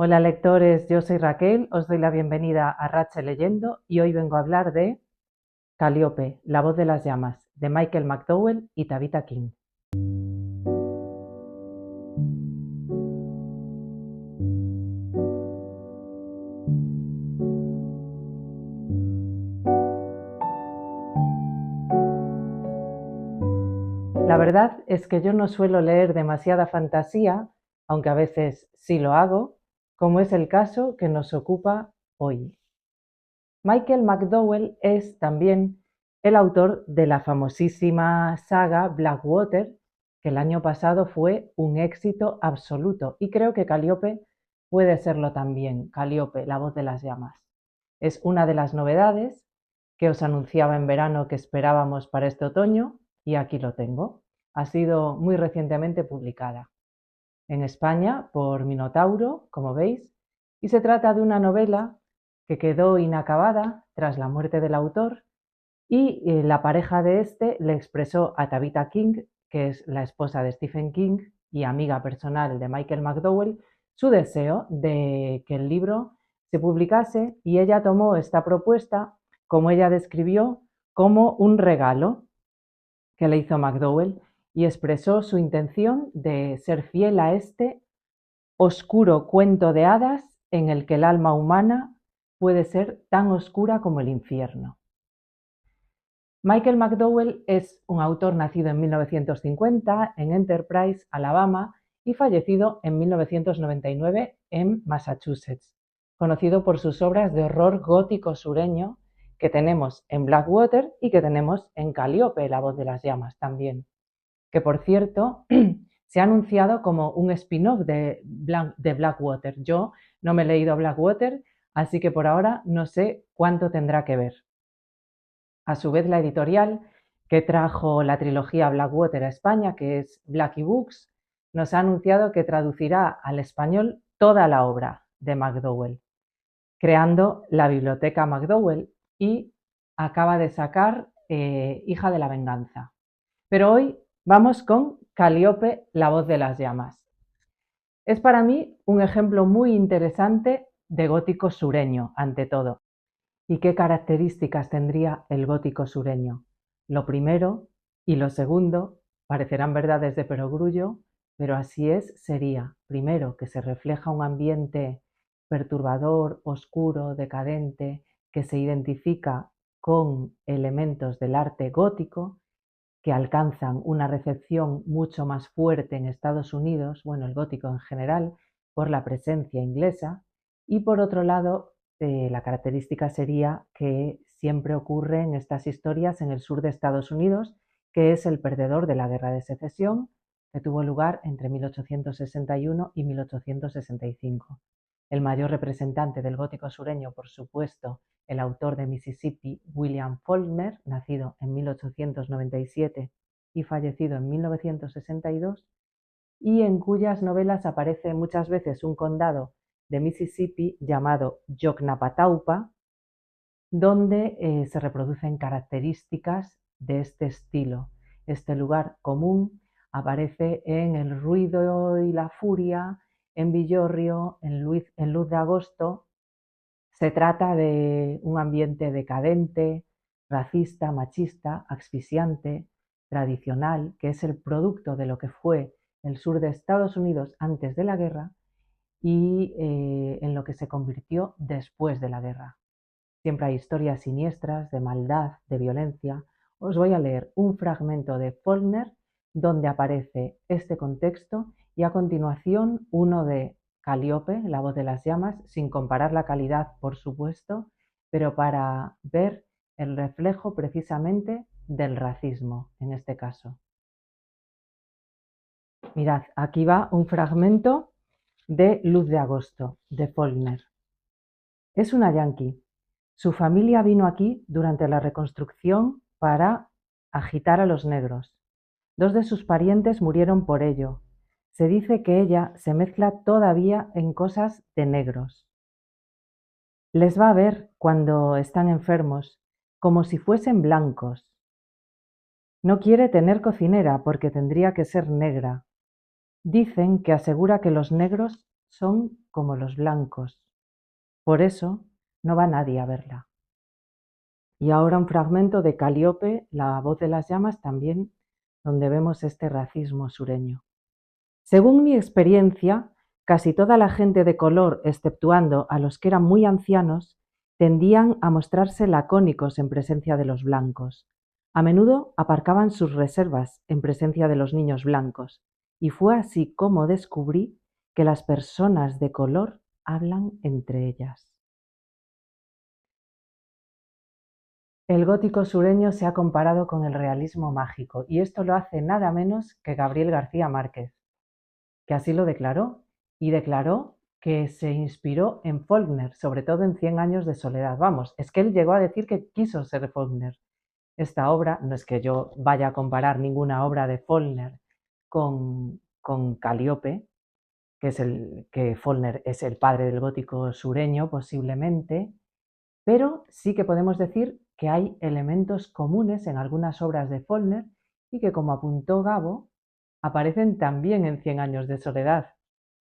Hola lectores, yo soy Raquel, os doy la bienvenida a Rache Leyendo y hoy vengo a hablar de Calíope, la voz de las llamas, de Michael McDowell y Tabitha King. La verdad es que yo no suelo leer demasiada fantasía, aunque a veces sí lo hago, como es el caso que nos ocupa hoy. Michael McDowell es también el autor de la famosísima saga Blackwater, que el año pasado fue un éxito absoluto, y creo que Calíope puede serlo también. Calíope, la voz de las llamas. Es una de las novedades que os anunciaba en verano que esperábamos para este otoño, y aquí lo tengo. Ha sido muy recientemente publicada en España por Minotauro, como veis, y se trata de una novela que quedó inacabada tras la muerte del autor y la pareja de este le expresó a Tabitha King, que es la esposa de Stephen King y amiga personal de Michael McDowell, su deseo de que el libro se publicase, y ella tomó esta propuesta, como ella describió, como un regalo que le hizo McDowell, y expresó su intención de ser fiel a este oscuro cuento de hadas en el que el alma humana puede ser tan oscura como el infierno. Michael McDowell es un autor nacido en 1950 en Enterprise, Alabama, y fallecido en 1999 en Massachusetts, conocido por sus obras de horror gótico sureño que tenemos en Blackwater y que tenemos en Calíope, la voz de las llamas también, que por cierto se ha anunciado como un spin-off de Blackwater. Yo no me he leído Blackwater, así que por ahora no sé cuánto tendrá que ver. A su vez, la editorial que trajo la trilogía Blackwater a España, que es Blackie Books, nos ha anunciado que traducirá al español toda la obra de McDowell, creando la biblioteca McDowell, y acaba de sacar Hija de la Venganza. Pero hoy vamos con Calíope, la voz de las llamas. Es para mí un ejemplo muy interesante de gótico sureño, ante todo. ¿Y qué características tendría el gótico sureño? Lo primero y lo segundo parecerán verdades de perogrullo, pero así es, sería, primero, que se refleja un ambiente perturbador, oscuro, decadente, que se identifica con elementos del arte gótico, que alcanzan una recepción mucho más fuerte en Estados Unidos, bueno, el gótico en general, por la presencia inglesa, y por otro lado, la característica sería que siempre ocurre en estas historias en el sur de Estados Unidos, que es el perdedor de la Guerra de Secesión, que tuvo lugar entre 1861 y 1865. El mayor representante del gótico sureño, por supuesto, el autor de Mississippi, William Faulkner, nacido en 1897 y fallecido en 1962, y en cuyas novelas aparece muchas veces un condado de Mississippi llamado Yoknapataupa, donde se reproducen características de este estilo. Este lugar común aparece en El ruido y la furia, en Villorrio, en Luz de agosto. Se trata de un ambiente decadente, racista, machista, asfixiante, tradicional, que es el producto de lo que fue el sur de Estados Unidos antes de la guerra y en lo que se convirtió después de la guerra. Siempre hay historias siniestras, de maldad, de violencia. Os voy a leer un fragmento de Faulkner donde aparece este contexto, y a continuación uno de Calíope, la voz de las llamas, sin comparar la calidad, por supuesto, pero para ver el reflejo precisamente del racismo en este caso. Mirad, aquí va un fragmento de Luz de agosto, de Faulkner. Es una yanqui. Su familia vino aquí durante la Reconstrucción para agitar a los negros. Dos de sus parientes murieron por ello. Se dice que ella se mezcla todavía en cosas de negros. Les va a ver cuando están enfermos, como si fuesen blancos. No quiere tener cocinera porque tendría que ser negra. Dicen que asegura que los negros son como los blancos. Por eso no va nadie a verla. Y ahora un fragmento de Calíope, La voz de las llamas, también donde vemos este racismo sureño. Según mi experiencia, casi toda la gente de color, exceptuando a los que eran muy ancianos, tendían a mostrarse lacónicos en presencia de los blancos. A menudo aparcaban sus reservas en presencia de los niños blancos, y fue así como descubrí que las personas de color hablan entre ellas. El gótico sureño se ha comparado con el realismo mágico, y esto lo hace nada menos que Gabriel García Márquez, que así lo declaró, y declaró que se inspiró en Faulkner, sobre todo en Cien años de soledad. Vamos, es que él llegó a decir que quiso ser Faulkner. Esta obra, no es que yo vaya a comparar ninguna obra de Faulkner con Calíope, que Faulkner es el padre del gótico sureño posiblemente, pero sí que podemos decir que hay elementos comunes en algunas obras de Faulkner y que, como apuntó Gabo, aparecen también en Cien años de soledad.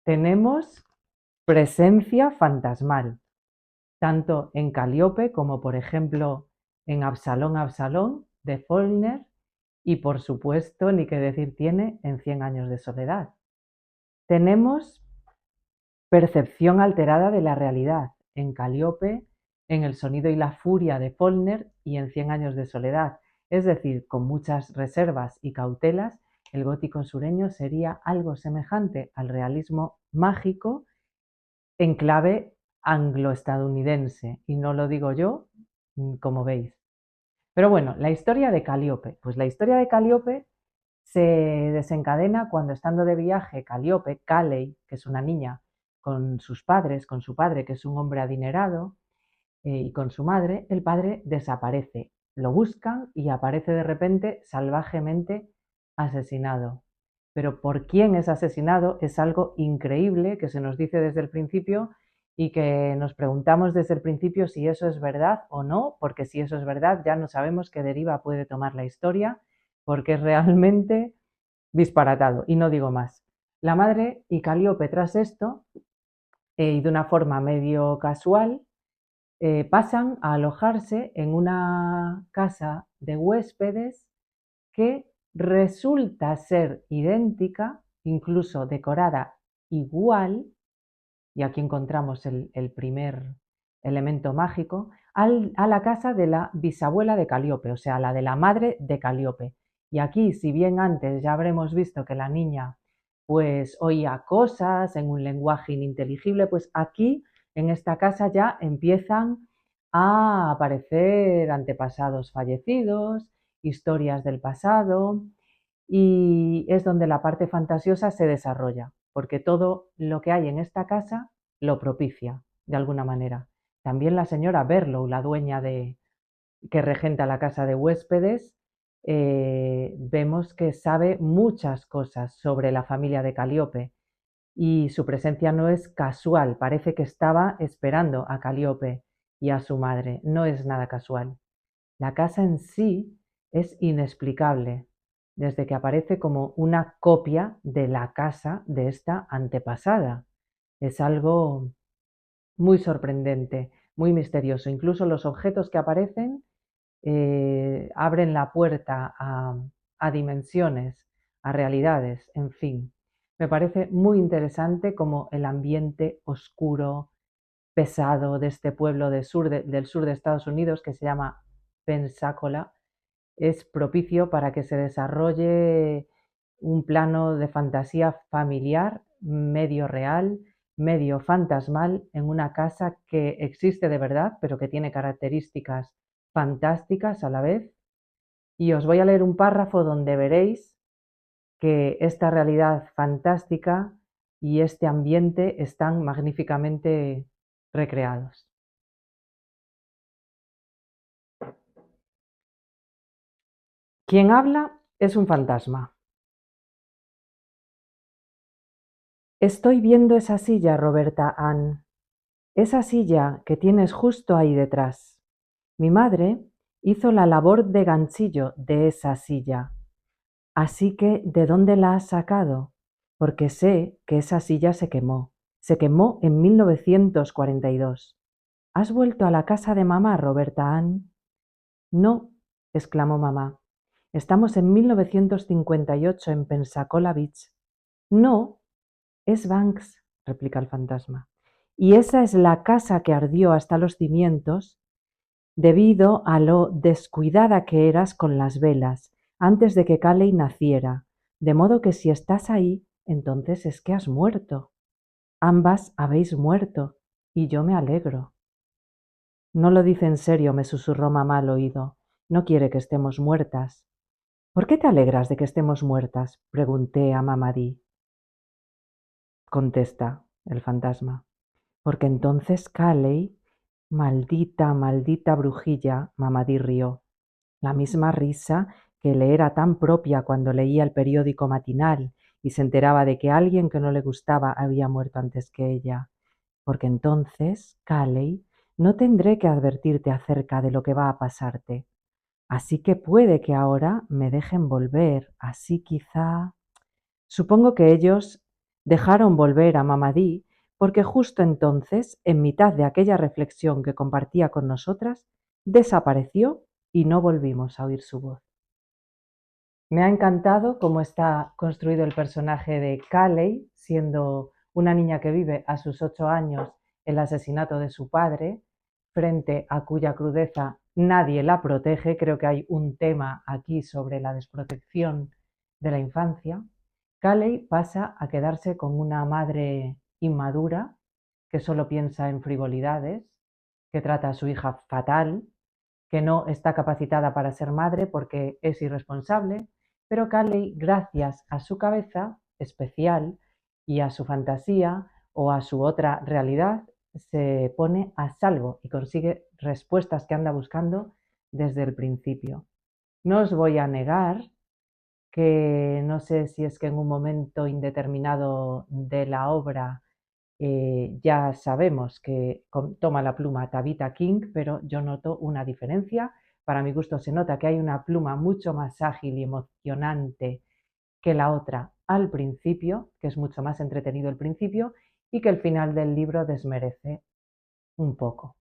Tenemos presencia fantasmal, tanto en Calíope como, por ejemplo, en Absalón, Absalón, de Faulkner, y por supuesto, ni qué decir tiene, en Cien años de soledad. Tenemos percepción alterada de la realidad en Calíope, en El sonido y la furia de Faulkner y en Cien años de soledad. Es decir, con muchas reservas y cautelas, el gótico sureño sería algo semejante al realismo mágico en clave angloestadounidense, y no lo digo yo, como veis. Pero bueno, la historia de Calíope. Pues la historia de Calíope se desencadena cuando, estando de viaje, Calíope, Caley, que es una niña, con sus padres, con su padre, que es un hombre adinerado, y con su madre, el padre desaparece. Lo buscan y aparece de repente salvajemente asesinado. Pero por quién es asesinado es algo increíble que se nos dice desde el principio y que nos preguntamos desde el principio si eso es verdad o no, porque si eso es verdad ya no sabemos qué deriva puede tomar la historia, porque es realmente disparatado. Y no digo más. La madre y Calíope, tras esto, y de una forma medio casual, pasan a alojarse en una casa de huéspedes que resulta ser idéntica, incluso decorada igual, y aquí encontramos el primer elemento mágico, a la casa de la bisabuela de Calíope, o sea, la de la madre de Calíope. Y aquí, si bien antes ya habremos visto que la niña pues oía cosas en un lenguaje ininteligible, pues aquí en esta casa ya empiezan a aparecer antepasados fallecidos, historias del pasado, y es donde la parte fantasiosa se desarrolla, porque todo lo que hay en esta casa lo propicia de alguna manera. También la señora Berlow, la dueña que regenta la casa de huéspedes, vemos que sabe muchas cosas sobre la familia de Calíope y su presencia no es casual, parece que estaba esperando a Calíope y a su madre, no es nada casual. La casa en sí es inexplicable, desde que aparece como una copia de la casa de esta antepasada. Es algo muy sorprendente, muy misterioso. Incluso los objetos que aparecen abren la puerta a dimensiones, a realidades, en fin. Me parece muy interesante como el ambiente oscuro, pesado de este pueblo del sur de Estados Unidos, que se llama Pensacola, es propicio para que se desarrolle un plano de fantasía familiar, medio real, medio fantasmal, en una casa que existe de verdad, pero que tiene características fantásticas a la vez. Y os voy a leer un párrafo donde veréis que esta realidad fantástica y este ambiente están magníficamente recreados. Quien habla es un fantasma. Estoy viendo esa silla, Roberta Ann. Esa silla que tienes justo ahí detrás. Mi madre hizo la labor de ganchillo de esa silla. Así que, ¿de dónde la has sacado? Porque sé que esa silla se quemó. Se quemó en 1942. ¿Has vuelto a la casa de mamá, Roberta Ann? No, exclamó mamá. Estamos en 1958 en Pensacola Beach. No, es Banks, replica el fantasma. Y esa es la casa que ardió hasta los cimientos debido a lo descuidada que eras con las velas antes de que Caley naciera, de modo que si estás ahí, entonces es que has muerto. Ambas habéis muerto, y yo me alegro. No lo dice en serio, me susurró mamá al oído. No quiere que estemos muertas. ¿Por qué te alegras de que estemos muertas? Pregunté a Mamadí. Contesta el fantasma. Porque entonces Caley, maldita, maldita brujilla, Mamadí rió. La misma risa que le era tan propia cuando leía el periódico matinal y se enteraba de que alguien que no le gustaba había muerto antes que ella. Porque entonces, Caley, no tendré que advertirte acerca de lo que va a pasarte. Así que puede que ahora me dejen volver, así quizá. Supongo que ellos dejaron volver a Mamadí porque justo entonces, en mitad de aquella reflexión que compartía con nosotras, desapareció y no volvimos a oír su voz. Me ha encantado cómo está construido el personaje de Caley, siendo una niña que vive a sus 8 años el asesinato de su padre, frente a cuya crudeza nadie la protege. Creo que hay un tema aquí sobre la desprotección de la infancia. Caley pasa a quedarse con una madre inmadura que solo piensa en frivolidades, que trata a su hija fatal, que no está capacitada para ser madre porque es irresponsable, pero Caley, gracias a su cabeza especial y a su fantasía o a su otra realidad, se pone a salvo y consigue respuestas que anda buscando desde el principio. No os voy a negar que no sé si es que en un momento indeterminado de la obra ya sabemos que toma la pluma Tabitha King, pero yo noto una diferencia. Para mi gusto se nota que hay una pluma mucho más ágil y emocionante que la otra al principio, que es mucho más entretenido el principio, y que el final del libro desmerece un poco.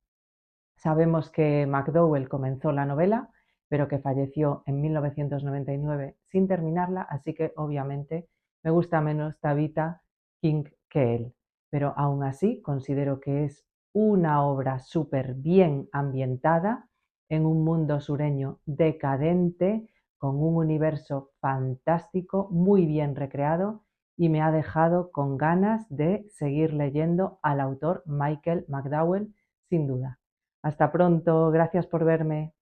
Sabemos que McDowell comenzó la novela, pero que falleció en 1999 sin terminarla, así que obviamente me gusta menos Tabitha King que él. Pero aún así considero que es una obra súper bien ambientada en un mundo sureño decadente, con un universo fantástico, muy bien recreado, y me ha dejado con ganas de seguir leyendo al autor Michael McDowell, sin duda. Hasta pronto, gracias por verme.